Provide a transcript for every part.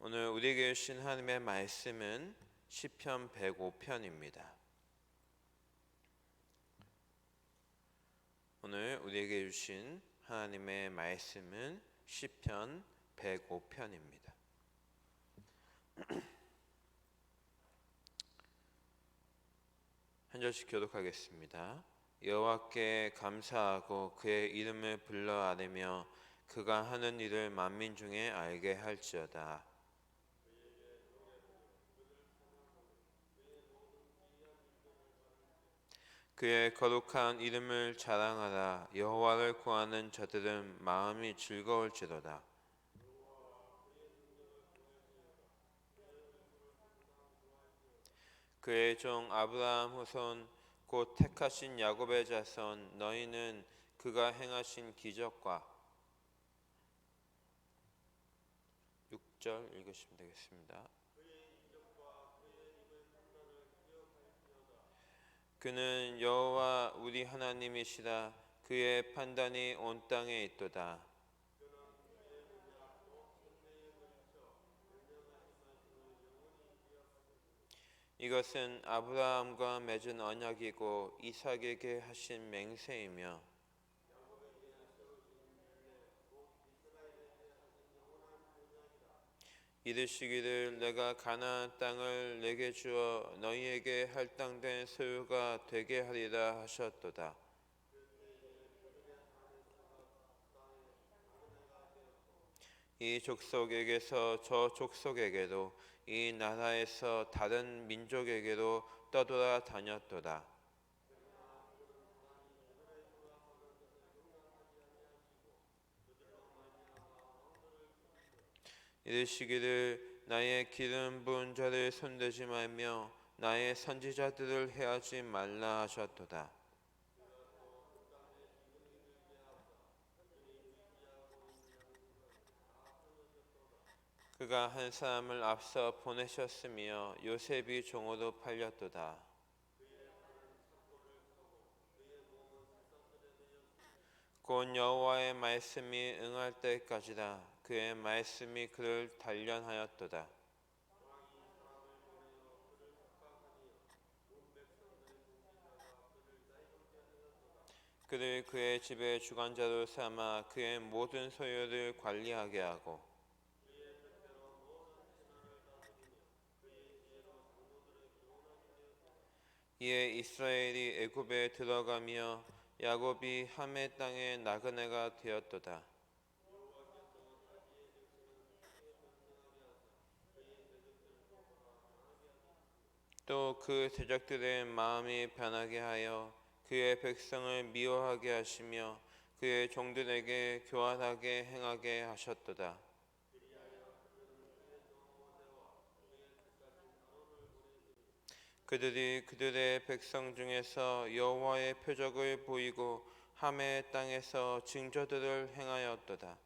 오늘 우리에게 주신 하나님의 말씀은 시편 105편입니다. 오늘 우리에게 주신 하나님의 말씀은 시편 105편입니다. 한 절씩 교독하겠습니다. 여호와께 감사하고 그의 이름을 불러 아뢰며 그가 하는 일을 만민 중에 알게 할지어다. 그의 거룩한 이름을 자랑하라. 여호와를 구하는 자들은 마음이 즐거울지로다. 그의 종 아브라함 후손 곧 택하신 야곱의 자손 너희는 그가 행하신 기적과 6절 읽으시면 되겠습니다. 그는 여호와 우리 하나님이시라. 그의 판단이 온 땅에 있도다. 이것은 아브라함과 맺은 언약이고 이삭에게 하신 맹세이며 이르시기를 내가 가나안 땅을 내게 주어 너희에게 할당된 소유가 되게 하리라 하셨도다. 이 족속에게서 저 족속에게로 이 나라에서 다른 민족에게로 떠돌아 다녔도다. 이르시기를 나의 기름 부은 자를 손대지 말며 나의 선지자들을 해하지 말라 하셨도다. 그가 한 사람을 앞서 보내셨으며 요셉이 종으로 팔렸도다. 곧 여호와의 말씀이 응할 때까지다. 그의 말씀이 그를 단련하였도다. 그를 그의 집의 주관자로 삼아 그의 모든 소유를 관리하게 하고 이에 이스라엘이 애굽에 들어가며 야곱이 함의 땅의 나그네가 되었도다. 또 그 대적들의 마음이 변하게 하여 그의 백성을 미워하게 하시며 그의 종들에게 교활하게 행하게 하셨도다. 그들이 그들의 백성 중에서 여호와의 표적을 보이고 함의 땅에서 징조들을 행하였도다.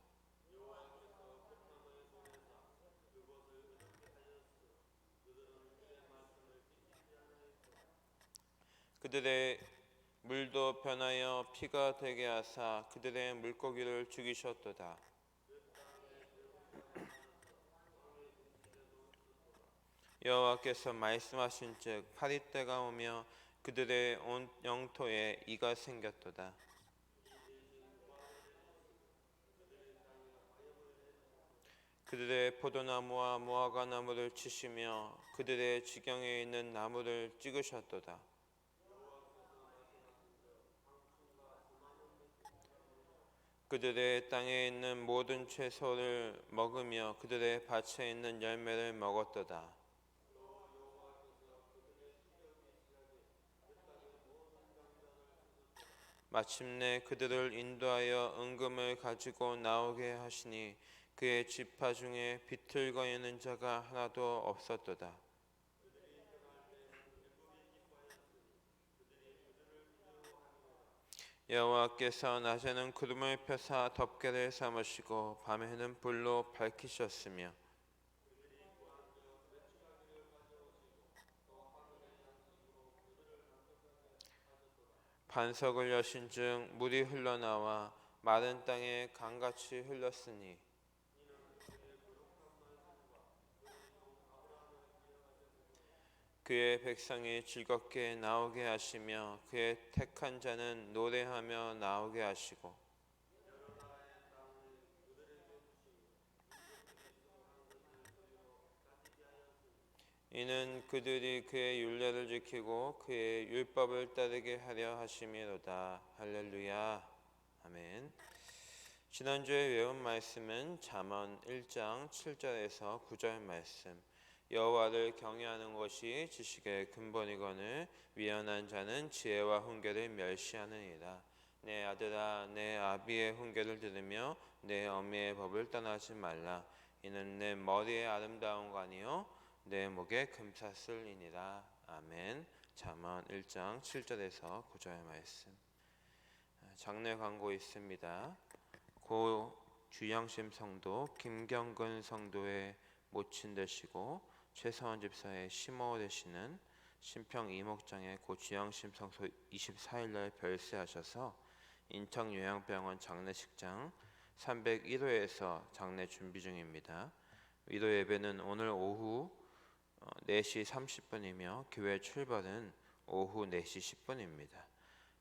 그들의 물도 변하여 피가 되게 하사 그들의 물고기를 죽이셨도다. 여호와께서 말씀하신즉 파리떼가 오며 그들의 온 영토에 이가 생겼도다. 그들의 포도나무와 무화과 나무를 치시며 그들의 지경에 있는 나무를 찍으셨도다. 그들의 땅에 있는 모든 채소를 먹으며 그들의 밭에 있는 열매를 먹었도다. 마침내 그들을 인도하여 은금을 가지고 나오게 하시니 그의 지파 중에 비틀거리는 자가 하나도 없었도다. 여호와께서 낮에는 구름을 펴사 덮개를 삼으시고 밤에는 불로 밝히셨으며 반석을 여신즉 물이 흘러나와 마른 땅에 강같이 흘렀으니 그의 백성이 즐겁게 나오게 하시며 그의 택한 자는 노래하며 나오게 하시고 이는 그들이 그의 율례를 지키고 그의 율법을 따르게 하려 하심이로다. 할렐루야. 아멘. 지난주에 외운 말씀은 잠언 1장 7절에서 9절 말씀. 여호와를 경외하는 것이 지식의 근본이거늘 미련한 자는 지혜와 훈계를 멸시하느니라. 내 아들아, 내 아비의 훈계를 들으며 내 어미의 법을 떠나지 말라. 이는 내 머리의 아름다운 아니요 내 목에 금사슬이니라. 아멘. 잠언 1장 7절에서 9절 말씀. 장례 광고 있습니다. 고 주양심 성도 김경근 성도의 모친 되시고 최서원 집사의 시모 되시는 신평 이목장에 고 주양심 성소 24일날 별세하셔서 인천 요양병원 장례식장 301호에서 장례 준비 중입니다. 위로 예배는 오늘 오후 4시 30분이며 교회 출발은 오후 4시 10분입니다.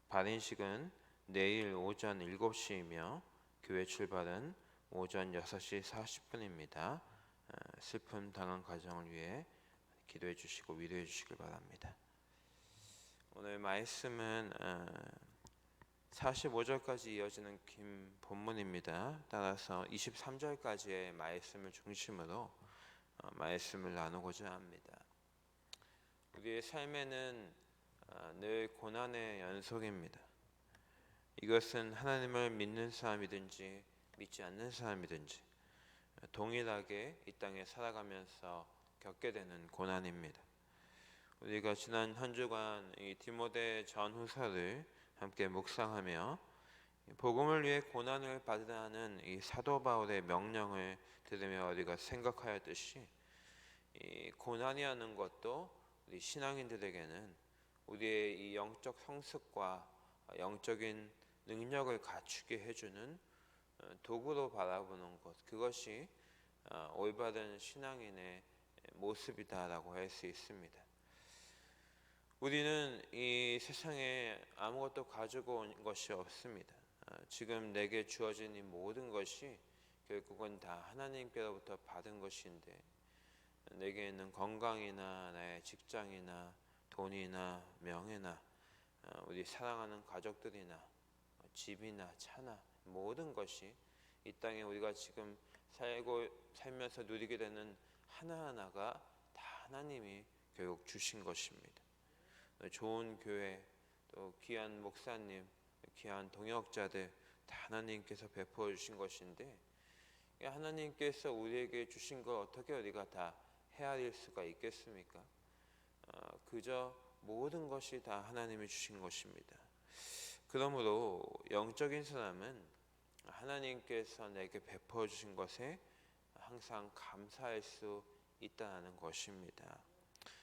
발인식은 내일 오전 7시이며 교회 출발은 오전 6시 40분입니다. 슬픔 당한 가정을 위해 기도해 주시고 위로해 주시길 바랍니다. 오늘 말씀은 45절까지 이어지는 긴 본문입니다. 따라서 23절까지의 말씀을 중심으로 말씀을 나누고자 합니다. 우리의 삶에는 늘 고난의 연속입니다. 이것은 하나님을 믿는 사람이든지 믿지 않는 사람이든지 동일하게 이 땅에 살아가면서 겪게 되는 고난입니다. 우리가 지난 한 주간 이 디모데 전후서를 함께 묵상하며 복음을 위해 고난을 받으라는 이 사도 바울의 명령을 들으며 우리가 생각하였듯이 이 고난이라는 것도 우리 신앙인들에게는 우리의 이 영적 성숙과 영적인 능력을 갖추게 해주는 도구로 바라보는 것, 그것이 올바른 신앙인의 모습이다라고 할 수 있습니다. 우리는 이 세상에 아무것도 가지고 온 것이 없습니다. 지금 내게 주어진 이 모든 것이 결국은 다 하나님께로부터 받은 것인데, 내게 있는 건강이나 나의 직장이나 돈이나 명예나 우리 사랑하는 가족들이나 집이나 차나 모든 것이 이 땅에 우리가 지금 살면서 누리게 되는 하나하나가 다 하나님이 결국 주신 것입니다. 좋은 교회, 또 귀한 목사님, 귀한 동역자들 다 하나님께서 베풀어 주신 것인데, 하나님께서 우리에게 주신 걸 어떻게 우리가 다 헤아릴 수가 있겠습니까? 그저 모든 것이 다 하나님이 주신 것입니다. 그러므로 영적인 사람은 하나님께서 내게 베풀어 주신 것에 항상 감사할 수 있다는 것입니다.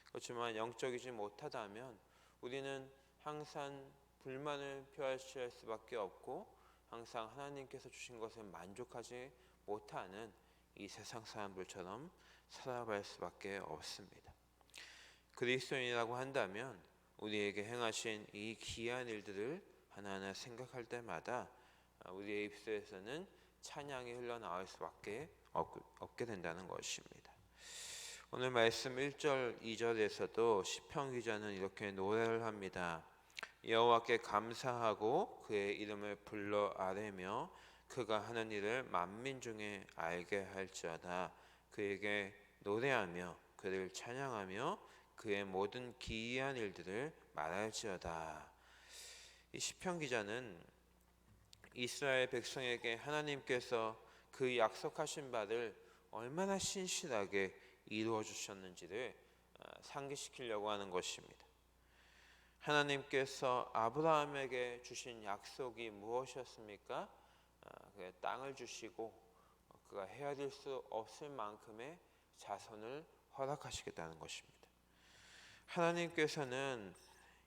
그렇지만 영적이지 못하다면 우리는 항상 불만을 표시할 수밖에 없고 항상 하나님께서 주신 것에 만족하지 못하는 이 세상 사람들처럼 살아갈 수밖에 없습니다. 그리스도인이라고 한다면 우리에게 행하신 이 귀한 일들을 하나하나 생각할 때마다 우리의 입술에서는 찬양이 흘러나올 수밖에 없게 된다는 것입니다. 오늘 말씀 1절 2절에서도 시편 기자는 이렇게 노래를 합니다. 여호와께 감사하고 그의 이름을 불러 아뢰며 그가 하는 일을 만민 중에 알게 할지어다. 그에게 노래하며 그를 찬양하며 그의 모든 기이한 일들을 말할지어다. 이 시편 기자는 이스라엘 백성에게 하나님께서 그 약속하신 바를 얼마나 신실하게 이루어 주셨는지를 상기시키려고 하는 것입니다. 하나님께서 아브라함에게 주신 약속이 무엇이었습니까? 그 땅을 주시고 그가 헤아릴 수 없을 만큼의 자손을 허락하시겠다는 것입니다. 하나님께서는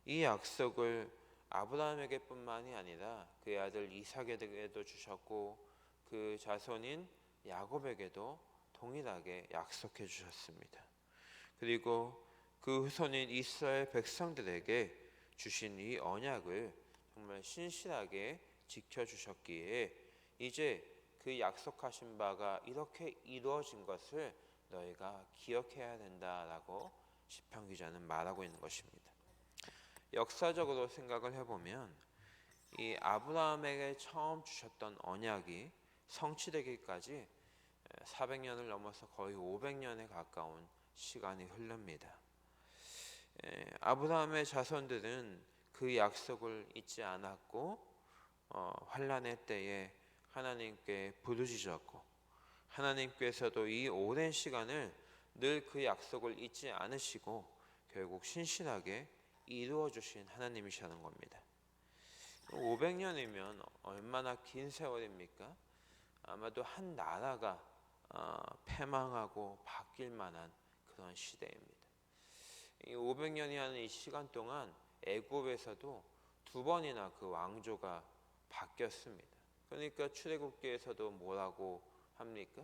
이 약속을 아브라함에게뿐만이 아니라 그의 아들 이삭에게도 주셨고 그 자손인 야곱에게도 동일하게 약속해 주셨습니다. 그리고 그 후손인 이스라엘 백성들에게 주신 이 언약을 정말 신실하게 지켜주셨기에 이제 그 약속하신 바가 이렇게 이루어진 것을 너희가 기억해야 된다라고 시편 기자는 말하고 있는 것입니다. 역사적으로 생각을 해보면 이 아브라함에게 처음 주셨던 언약이 성취되기까지 400년을 넘어서 거의 500년에 가까운 시간이 흐릅니다. 아브라함의 자손들은 그 약속을 잊지 않았고 환난의 때에 하나님께 부르짖었고 하나님께서도 이 오랜 시간을 늘 그 약속을 잊지 않으시고 결국 신실하게 이루어 주신 하나님이시라는 겁니다. 500년이면 얼마나 긴 세월입니까? 아마도 한 나라가 패망하고 바뀔 만한 그런 시대입니다. 이 500년이라는 이 시간 동안 애굽에서도 2번이나 그 왕조가 바뀌었습니다. 그러니까 출애굽기에서도 뭐라고 합니까?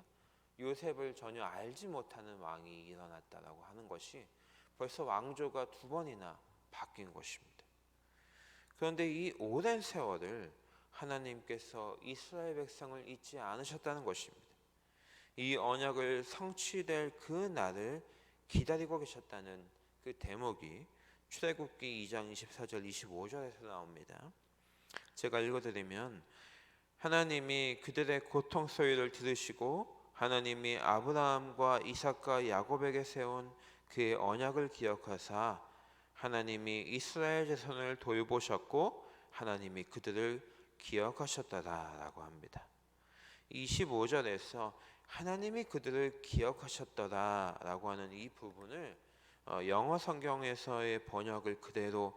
요셉을 전혀 알지 못하는 왕이 일어났다라고 하는 것이 벌써 왕조가 2번이나 바뀐 것입니다. 그런데 이 오랜 세월을 하나님께서 이스라엘 백성을 잊지 않으셨다는 것입니다. 이 언약을 성취될 그 날을 기다리고 계셨다는 그 대목이 출애굽기 2장 24절 25절에서 나옵니다. 제가 읽어드리면 하나님이 그들의 고통 소리를 들으시고 하나님이 아브라함과 이삭과 야곱에게 세운 그의 언약을 기억하사 하나님이 이스라엘 자손을 돌보셨고 하나님이 그들을 기억하셨다라고 합니다. 25절에서 하나님이 그들을 기억하셨더라라고 하는 이 부분을 영어 성경에서의 번역을 그대로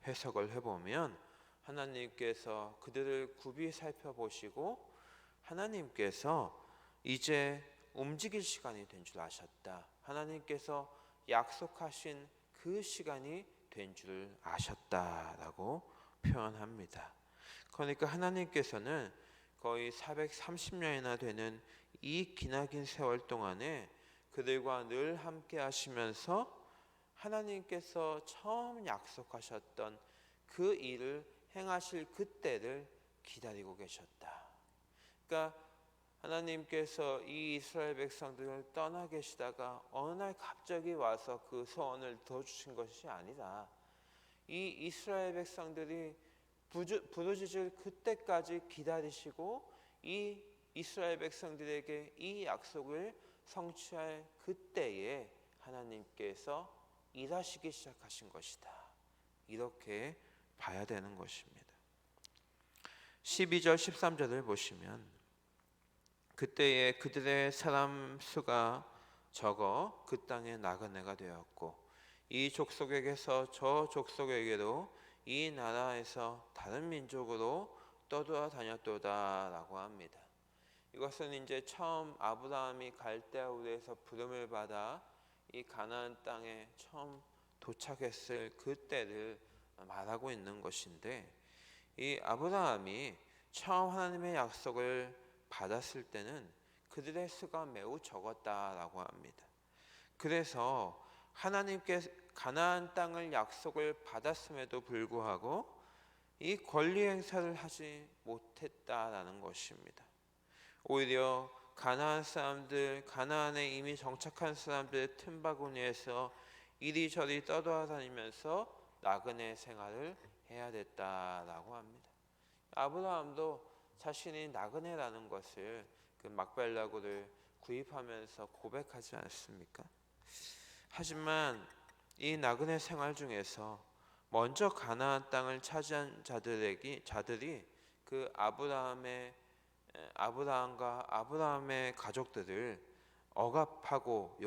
해석을 해보면 하나님께서 그들을 굽이 살펴보시고 하나님께서 이제 움직일 시간이 된 줄 아셨다. 하나님께서 약속하신 그 시간이 된 줄 아셨다라고 표현합니다. 그러니까 하나님께서는 거의 430년이나 되는 이 기나긴 세월 동안에 그들과 늘 함께 하시면서 하나님께서 처음 약속하셨던 그 일을 행하실 그때를 기다리고 계셨다. 그러니까 하나님께서 이 이스라엘 백성들을 떠나 계시다가 어느 날 갑자기 와서 그 소원을 들어주신 것이 아니라 이 이스라엘 백성들이 부르짖을 그때까지 기다리시고 이 이스라엘 백성들에게 이 약속을 성취할 그때에 하나님께서 일하시기 시작하신 것이다. 이렇게 봐야 되는 것입니다. 12절 13절을 보시면 그때에 그들의 사람 수가 적어 그 땅에 나그네가 되었고 이 족속에게서 저 족속에게로 이 나라에서 다른 민족으로 떠돌아다녔도다라고 합니다. 이것은 이제 처음 아브라함이 갈대아 우르에서 부름을 받아 이 가나안 땅에 처음 도착했을 그때를 말하고 있는 것인데 이 아브라함이 처음 하나님의 약속을 받았을 때는 그들의 수가 매우 적었다라고 합니다. 그래서 하나님께 가나안 땅을 약속을 받았음에도 불구하고 이 권리 행사를 하지 못했다라는 것입니다. 오히려 가나안 사람들, 가나안에 이미 정착한 사람들의 틈바구니에서 이리저리 떠돌아다니면서 나그네 생활을 해야 됐다라고 합니다. 아브라함도 자신이 나그네라는 것을 그 막벨라고를 구입하면서 고백하지 않습니까? 하지만 이 나그네 생활 중에서 먼저 가나안 땅을 차지한 자들이 그 아브라함과 아브라함의 가족들을 억압하고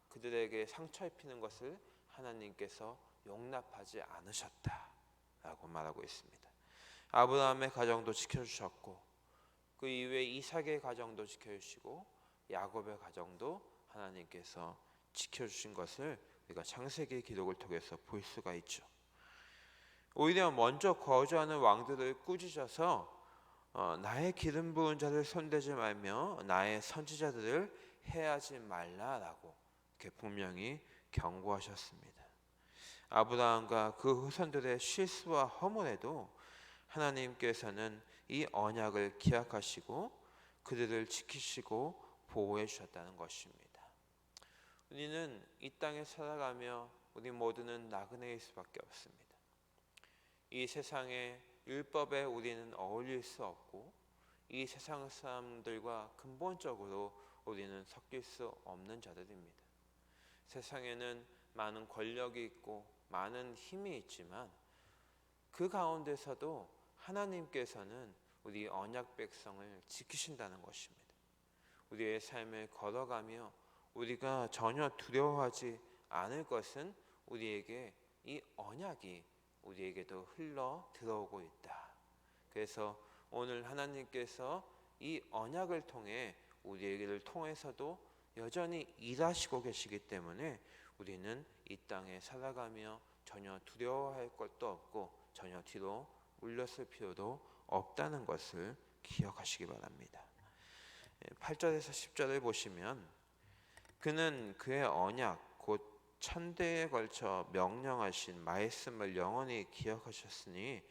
그들에게 상처 입히는 것을 하나님께서 용납하지 않으셨다라고 말하고 있습니다. 아브라함의 가정도 지켜주셨고 그 이후에 이삭의 가정도 지켜주시고 야곱의 가정도 하나님께서 지켜주신 것을 우리가 창세기 기록을 통해서 볼 수가 있죠. 오히려 먼저 거주하는 왕들을 꾸짖어서 나의 기름 부은 자를 손대지 말며 나의 선지자들을 해하지 말라라고 이렇게 분명히 경고하셨습니다. 아브라함과 그 후손들의 실수와 허물에도 하나님께서는 이 언약을 기억하시고 그들을 지키시고 보호해 주셨다는 것입니다. 우리는 이 땅에 살아가며 우리 모두는 나그네일 수밖에 없습니다. 이 세상의 율법에 우리는 어울릴 수 없고 이 세상 사람들과 근본적으로 우리는 섞일 수 없는 자들입니다. 세상에는 많은 권력이 있고 많은 힘이 있지만 그 가운데서도 하나님께서는 우리 언약 백성을 지키신다는 것입니다. 우리의 삶을 걸어가며 우리가 전혀 두려워하지 않을 것은 우리에게 이 언약이 우리에게도 흘러 들어오고 있다. 그래서 오늘 하나님께서 이 언약을 통해 우리에게를 통해서도 여전히 일하시고 계시기 때문에 우리는 이 땅에 살아가며 전혀 두려워할 것도 없고 전혀 뒤로 물러설 필요도 없다는 것을 기억하시기 바랍니다. 8절에서 10절을 보시면 그는 그의 언약 곧 천대에 걸쳐 명령하신 말씀을 영원히 기억하셨으니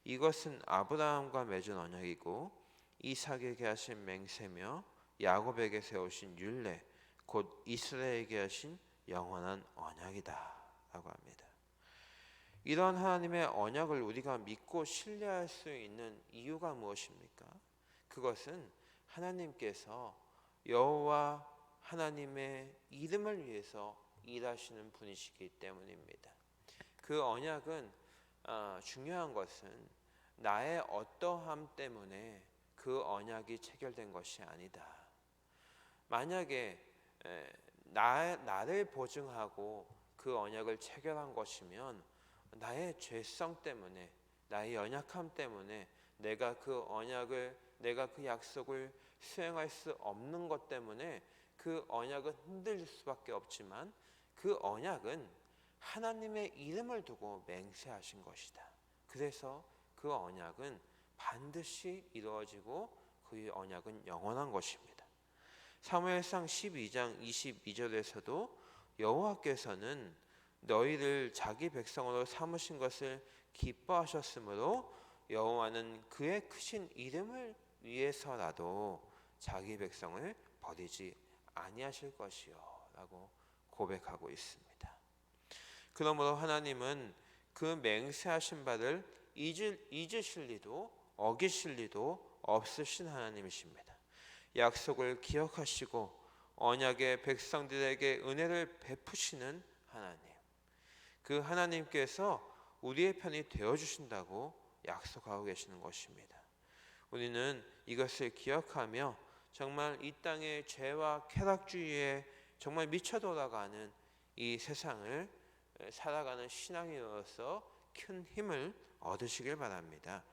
이것은 아브라함과 맺은 언약이고 이삭에게 하신 맹세며 야곱에게 세우신 율례 곧 이스라엘에게 하신 영원한 언약이다 라고 합니다. 이런 하나님의 언약을 우리가 믿고 신뢰할 수 있는 이유가 무엇입니까? 그것은 하나님께서 여호와 하나님의 이름을 위해서 일하시는 분이시기 때문입니다. 그 언약은 중요한 것은 나의 어떠함 때문에 그 언약이 체결된 것이 아니다. 만약에 나를 보증하고 그 언약을 체결한 것이면 나의 죄성 때문에 나의 연약함 때문에 내가 그 언약을 내가 그 약속을 수행할 수 없는 것 때문에 그 언약은 흔들릴 수밖에 없지만 그 언약은 하나님의 이름을 두고 맹세하신 것이다. 그래서 그 언약은 반드시 이루어지고 그 언약은 영원한 것입니다. 사무엘상 12장 22절에서도 여호와께서는 너희를 자기 백성으로 삼으신 것을 기뻐하셨으므로 여호와는 그의 크신 이름을 위해서라도 자기 백성을 버리지 아니하실 것이요 라고 고백하고 있습니다. 그러므로 하나님은 그 맹세하신 바를 잊으실 리도 어기실 리도 없으신 하나님이십니다. 약속을 기억하시고 언약의 백성들에게 은혜를 베푸시는 하나님, 그 하나님께서 우리의 편이 되어주신다고 약속하고 계시는 것입니다. 우리는 이것을 기억하며 정말 이 땅의 죄와 쾌락주의에 정말 미쳐 돌아가는 이 세상을 살아가는 신앙인으로서 큰 힘을 얻으시길 바랍니다.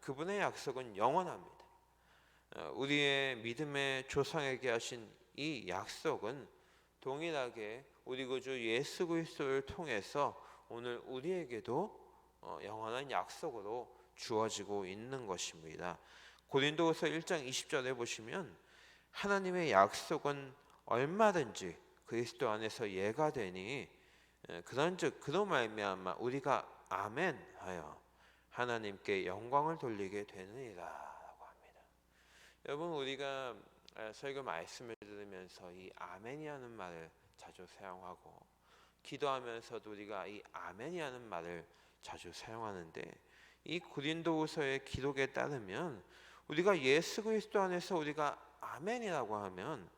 그분의 약속은 영원합니다. 우리의 믿음의 조상에게 하신 이 약속은 동일하게 우리 구주 예수 그리스도를 통해서 오늘 우리에게도 영원한 약속으로 주어지고 있는 것입니다. 고린도후서 1장 20절에 보시면 하나님의 약속은 얼마든지 그리스도 안에서 예가 되니 그런즉 그로 말미암아 우리가 아멘하여 하나님께 영광을 돌리게 되느니라라고 합니다. 여러분, 우리가 설교 말씀을 들으면서 이 아멘이라는 말을 자주 사용하고 기도하면서도 우리가 이 아멘이라는 말을 자주 사용하는데 이 고린도후서의 기록에 따르면 우리가 예수 그리스도 안에서 우리가 아멘이라고 하면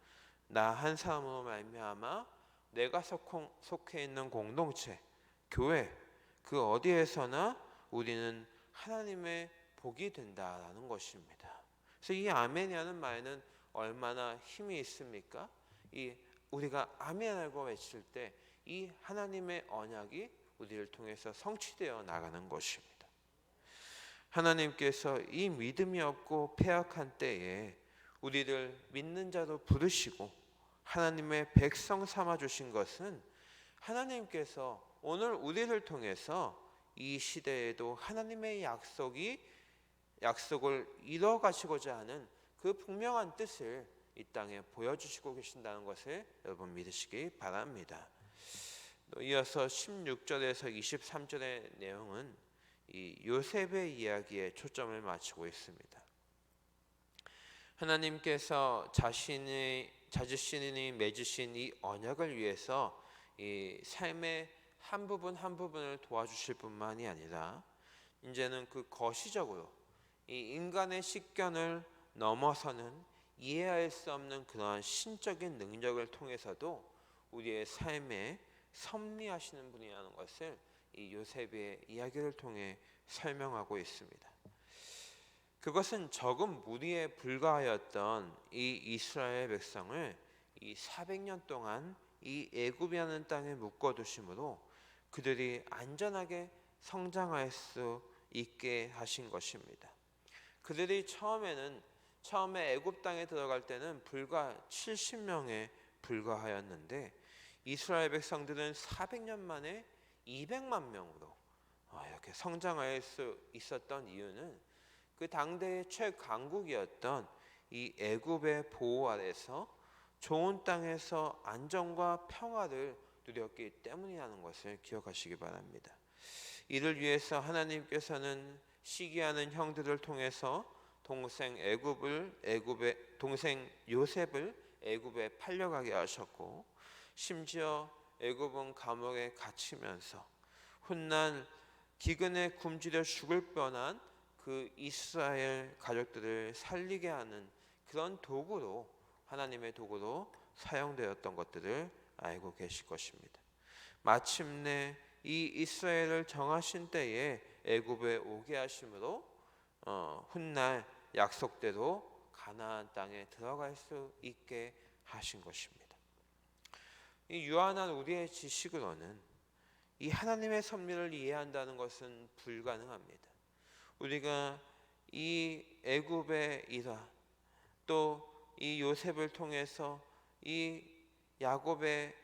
나 한 사람으로 말미암아 내가 속해 있는 공동체, 교회 그 어디에서나 우리는 하나님의 복이 된다라는 것입니다. 그래서 이 아멘이라는 말은 얼마나 힘이 있습니까? 이 우리가 아멘하고 외칠 때 이 하나님의 언약이 우리를 통해서 성취되어 나가는 것입니다. 하나님께서 이 믿음이 없고 패역한 때에 우리를 믿는 자로 부르시고 하나님의 백성 삼아 주신 것은 하나님께서 오늘 우리를 통해서 이 시대에도 하나님의 약속을 이뤄 가시고자 하는 그 분명한 뜻을 이 땅에 보여주시고 계신다는 것을 여러분 믿으시기 바랍니다. 또 이어서 16절에서 23절의 내용은 이 요셉의 이야기에 초점을 맞추고 있습니다. 하나님께서 자신이 맺으신 이 언약을 위해서 이 삶의 한 부분 한 부분을 도와주실 뿐만이 아니라 이제는 그 거시적으로 이 인간의 식견을 넘어서는 이해할 수 없는 그러한 신적인 능력을 통해서도 우리의 삶에 섭리하시는 분이라는 것을 이 요셉의 이야기를 통해 설명하고 있습니다. 그것은 적은 무리에 불과하였던 이 이스라엘 백성을 이 400년 동안 이 애굽이라는 땅에 묶어두심으로 그들이 안전하게 성장할 수 있게 하신 것입니다. 그들이 처음에 애굽 땅에 들어갈 때는 불과 70명에 불과하였는데 이스라엘 백성들은 400년 만에 200만 명으로 이렇게 성장할 수 있었던 이유는 그 당대의 최강국이었던 이 애굽의 보호 아래서 좋은 땅에서 안정과 평화를 누렸기 때문이라는 것을 기억하시기 바랍니다. 이를 위해서 하나님께서는 시기하는 형들을 통해서 동생 요셉을 애굽에 팔려가게 하셨고, 심지어 애굽은 감옥에 갇히면서 훗날 기근에 굶주려 죽을 뻔한 그 이스라엘 가족들을 살리게 하는 그런 도구로, 하나님의 도구로 사용되었던 것들을 알고 계실 것입니다. 마침내 이 이스라엘을 정하신 때에 애굽에 오게 하심으로 훗날 약속대로 가나안 땅에 들어갈 수 있게 하신 것입니다. 이 유한한 우리의 지식으로는 이 하나님의 섭리를 이해한다는 것은 불가능합니다. 우리가 이 애굽의 일화, 또 이 요셉을 통해서 이 야곱의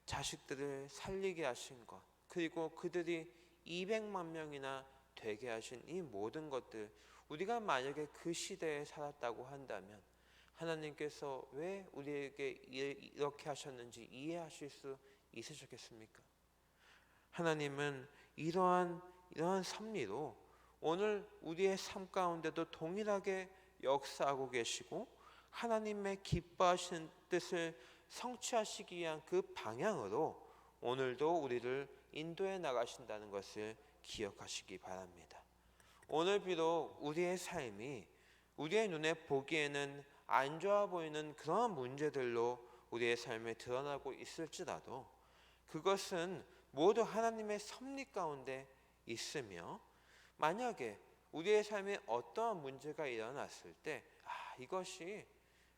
자식들을 살리게 하신 것, 그리고 그들이 200만 명이나 되게 하신 이 모든 것들, 우리가 만약에 그 시대에 살았다고 한다면 하나님께서 왜 우리에게 이렇게 하셨는지 이해하실 수 있으셨겠습니까? 하나님은 이러한 섭리로 오늘 우리의 삶 가운데도 동일하게 역사하고 계시고, 하나님의 기뻐하시는 뜻을 성취하시기 위한 그 방향으로 오늘도 우리를 인도해 나가신다는 것을 기억하시기 바랍니다. 오늘 비록 우리의 삶이 우리의 눈에 보기에는 안 좋아 보이는 그런 문제들로 우리의 삶에 드러나고 있을지라도 그것은 모두 하나님의 섭리 가운데 있으며, 만약에 우리의 삶에 어떠한 문제가 일어났을 때 이것이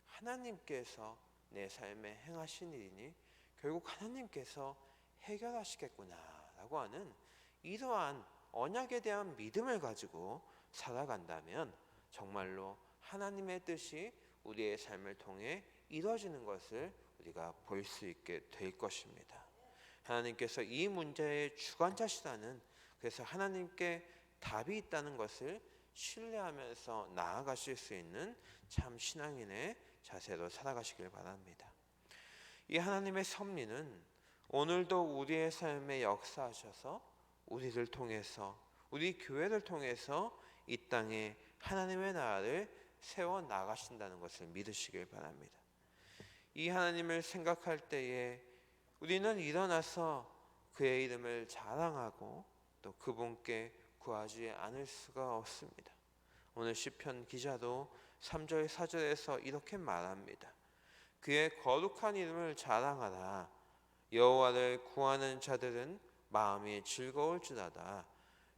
하나님께서 내 삶에 행하신 일이니 결국 하나님께서 해결하시겠구나 라고 하는 이러한 언약에 대한 믿음을 가지고 살아간다면 정말로 하나님의 뜻이 우리의 삶을 통해 이루어지는 것을 우리가 볼 수 있게 될 것입니다. 하나님께서 이 문제의 주관자시라는, 그래서 하나님께 답이 있다는 것을 신뢰하면서 나아가실 수 있는 참 신앙인의 자세로 살아가시길 바랍니다. 이 하나님의 섭리는 오늘도 우리의 삶에 역사하셔서 우리를 통해서, 우리 교회를 통해서 이 땅에 하나님의 나라를 세워 나가신다는 것을 믿으시길 바랍니다. 이 하나님을 생각할 때에 우리는 일어나서 그의 이름을 자랑하고 또 그분께 구하지 않을 수가 없습니다. 오늘 시편 기자도 3절 4절에서 이렇게 말합니다. 그의 거룩한 이름을 자랑하라. 여호와를 구하는 자들은 마음이 즐거울지라다.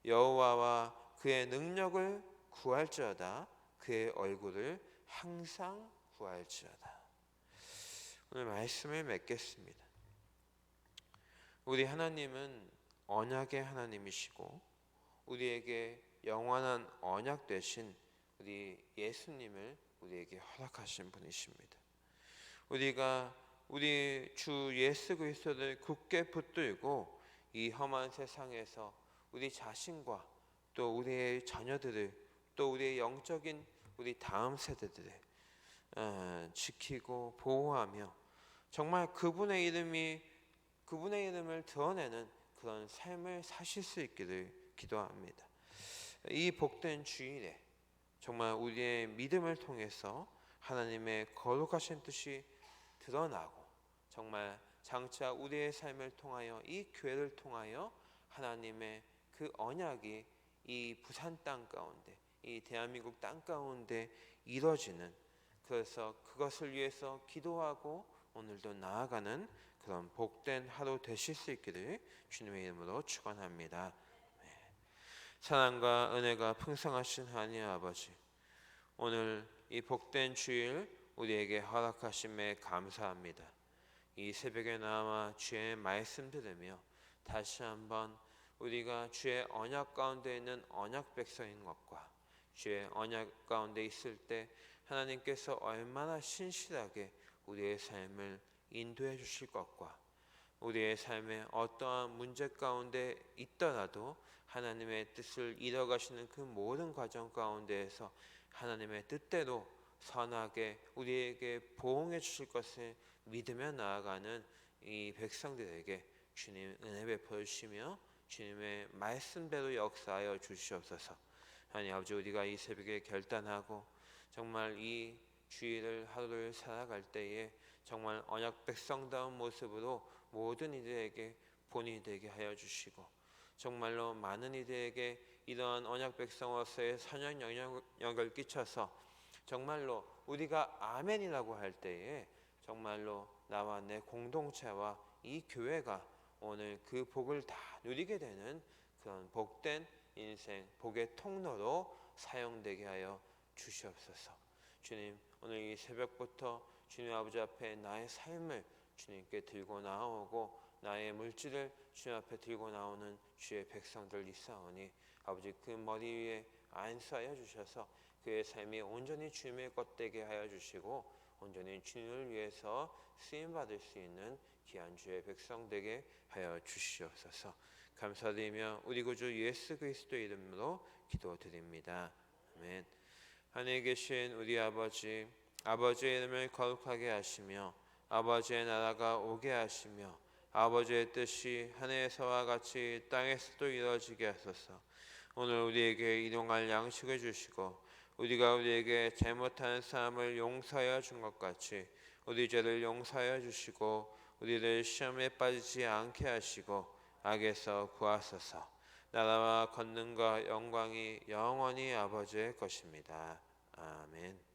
여호와와 그의 능력을 구할지어다. 그의 얼굴을 항상 구할지어다. 오늘 말씀을 맺겠습니다. 우리 하나님은 언약의 하나님이시고 우리에게 영원한 언약 되신 우리 예수님을 우리에게 허락하신 분이십니다. 우리가 우리 주 예수 그리스도를 굳게 붙들고 이 험한 세상에서 우리 자신과 또 우리의 자녀들을, 또 우리의 영적인 우리 다음 세대들을 지키고 보호하며 정말 그분의 이름을 드러내는 그런 삶을 사실 수 있기를 기도합니다. 이 복된 주일에 정말 우리의 믿음을 통해서 하나님의 거룩하신 뜻이 드러나고 정말 장차 우리의 삶을 통하여 이 교회를 통하여 하나님의 그 언약이 이 부산 땅 가운데 이 대한민국 땅 가운데 이루어지는, 그래서 그것을 위해서 기도하고 오늘도 나아가는 그런 복된 하루 되실 수 있기를 주님의 이름으로 축원합니다. 사랑과 은혜가 풍성하신 하나님 아버지, 오늘 이 복된 주일 우리에게 허락하심에 감사합니다. 이 새벽에 나와 주의 말씀 들으며 다시 한번 우리가 주의 언약 가운데 있는 언약 백성인 것과 주의 언약 가운데 있을 때 하나님께서 얼마나 신실하게 우리의 삶을 인도해 주실 것과 우리의 삶에 어떠한 문제 가운데 있더라도 하나님의 뜻을 이뤄가시는 그 모든 과정 가운데에서 하나님의 뜻대로 선하게 우리에게 보응해 주실 것을 믿으며 나아가는 이 백성들에게 주님 은혜 베풀어 주시며 주님의 말씀대로 역사하여 주시옵소서. 하나님 아버지, 우리가 이 새벽에 결단하고 정말 이 주일을 하루를 살아갈 때에 정말 언약 백성다운 모습으로 모든 이들에게 본이 되게 하여 주시고 정말로 많은 이들에게 이러한 언약 백성으로서의 선한 영향력을 끼쳐서 정말로 우리가 아멘이라고 할 때에 정말로 나와 내 공동체와 이 교회가 오늘 그 복을 다 누리게 되는 그런 복된 인생, 복의 통로로 사용되게 하여 주시옵소서. 주님, 오늘 이 새벽부터 주님 아버지 앞에 나의 삶을 주님께 들고 나오고 나의 물질을 주님 앞에 들고 나오는 주의 백성들 있사오니 아버지 그 머리 위에 안수하여 주셔서 그의 삶이 온전히 주님의 것 되게 하여 주시고 온전히 주님을 위해서 쓰임받을 수 있는 귀한 주의 백성 되게 하여 주시옵소서. 감사드리며 우리 구주 예수 그리스도 이름으로 기도드립니다. 아멘. 하늘에 계신 우리 아버지, 아버지의 이름을 거룩하게 하시며 아버지의 나라가 오게 하시며 아버지의 뜻이 하늘에서와 같이 땅에서도 이루어지게 하소서. 오늘 우리에게 일용할 양식을 주시고 우리가 우리에게 잘못한 사람을 용서하여 준 것 같이 우리 죄를 용서하여 주시고 우리를 시험에 빠지지 않게 하시고 악에서 구하소서. 나라와 권능과 영광이 영원히 아버지의 것입니다. 아멘.